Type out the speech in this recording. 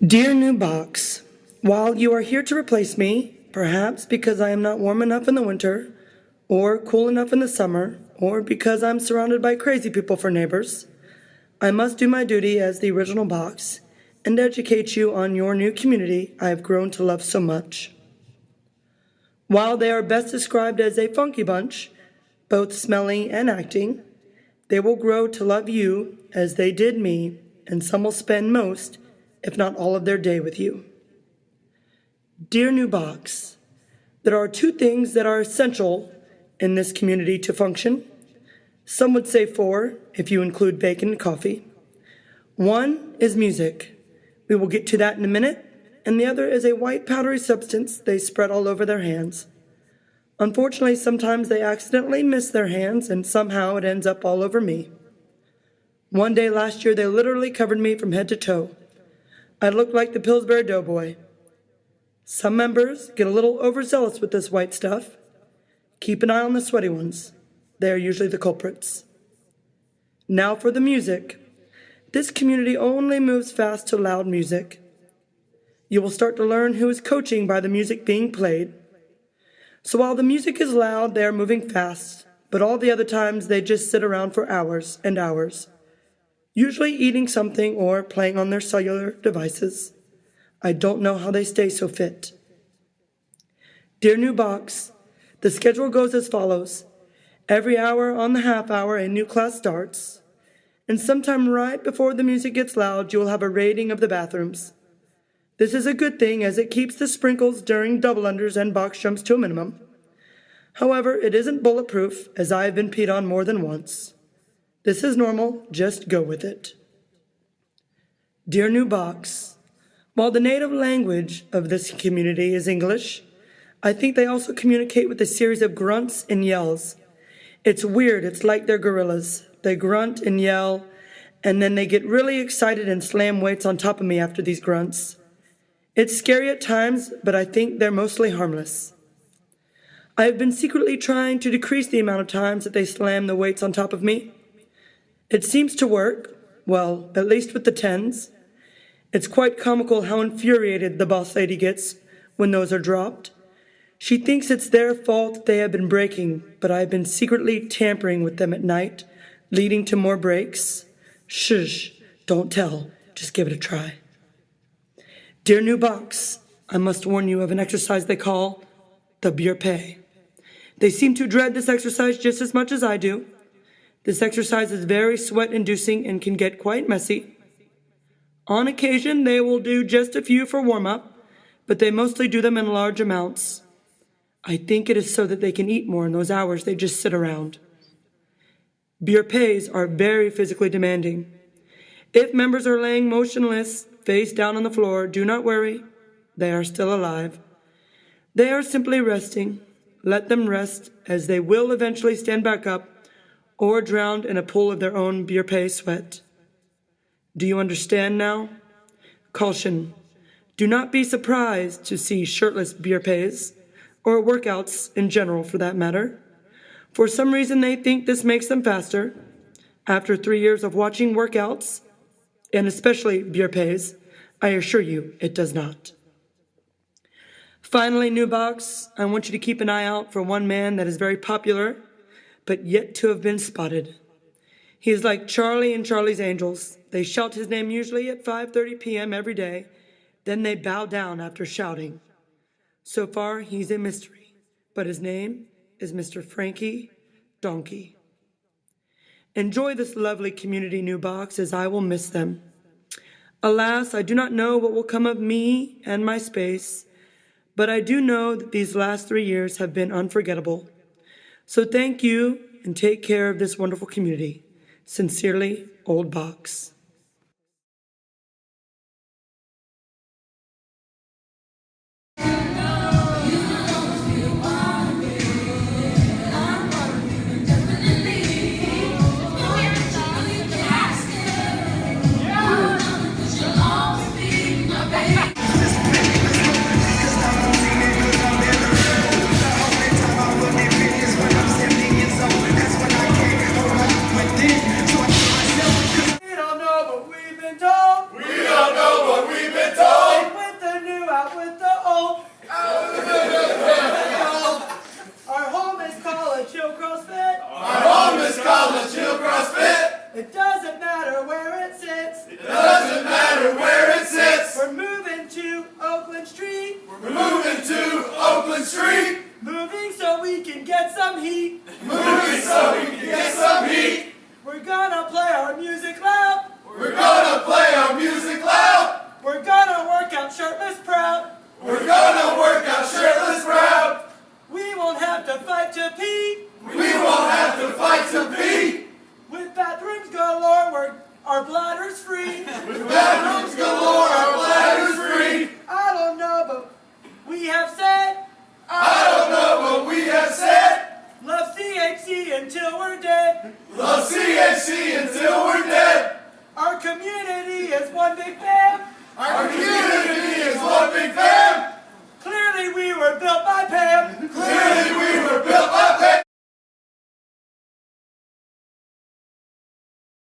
Dear new box, while you are here to replace me, perhaps because I am not warm enough in the winter, or cool enough in the summer, or because I'm surrounded by crazy people for neighbors, I must do my duty as the original box and educate you on your new community I have grown to love so much. While they are best described as a funky bunch, both smelling and acting, they will grow to love you as they did me, and some will spend most, if not all of their day with you. Dear new box, there are two things that are essential in this community to function. Some would say four, if you include bacon and coffee. One is music. We will get to that in a minute. And the other is a white powdery substance they spread all over their hands. Unfortunately, sometimes they accidentally miss their hands and somehow it ends up all over me. One day last year, they literally covered me from head to toe. I looked like the Pillsbury Doughboy. Some members get a little overzealous with this white stuff. Keep an eye on the sweaty ones. They are usually the culprits. Now for the music. This community only moves fast to loud music. You will start to learn who is coaching by the music being played. So while the music is loud, they are moving fast, but all the other times they just sit around for hours and hours, usually eating something or playing on their cellular devices. I don't know how they stay so fit. Dear new box, the schedule goes as follows. Every hour on the half hour, a new class starts, and sometime right before the music gets loud, you will have a rating of the bathrooms. This is a good thing as it keeps the sprinkles during double unders and box jumps to a minimum. However, it isn't bulletproof, as I have been peed on more than once. This is normal, just go with it. Dear new box, while the native language of this community is English, I think they also communicate with a series of grunts and yells. It's weird, it's like they're gorillas. They grunt and yell, and then they get really excited and slam weights on top of me after these grunts. It's scary at times, but I think they're mostly harmless. I have been secretly trying to decrease the amount of times that they slam the weights on top of me. It seems to work, well, at least with the 10s. It's quite comical how infuriated the boss lady gets when those are dropped. She thinks it's their fault that they have been breaking, but I have been secretly tampering with them at night, leading to more breaks. Shush, don't tell, just give it a try. Dear new box, I must warn you of an exercise they call the Björpé. They seem to dread this exercise just as much as I do. This exercise is very sweat-inducing and can get quite messy. On occasion, they will do just a few for warm-up, but they mostly do them in large amounts. I think it is so that they can eat more in those hours they just sit around. Björpés are very physically demanding. If members are laying motionless, face down on the floor, do not worry, they are still alive. They are simply resting. Let them rest, as they will eventually stand back up or drowned in a pool of their own Björpé sweat. Do you understand now? Caution. Do not be surprised to see shirtless Björpés, or workouts in general for that matter. For some reason they think this makes them faster. After 3 years of watching workouts, and especially Björpés, I assure you it does not. Finally, new box, I want you to keep an eye out for one man that is very popular, but yet to have been spotted. He is like Charlie and Charlie's Angels. They shout his name usually at 5:30 p.m. every day, then they bow down after shouting. So far, he's a mystery, but his name is Mr. Frankie Donkey. Enjoy this lovely community, new box, as I will miss them. Alas, I do not know what will come of me and my space, but I do know that these last 3 years have been unforgettable. So thank you and take care of this wonderful community. Sincerely, Old Box. No, With bathrooms galore, our bladders free. I don't know, but we have said, I don't know what we have said. love CHC until we're dead. Love CHC until we're dead. Our community is one big fam. Our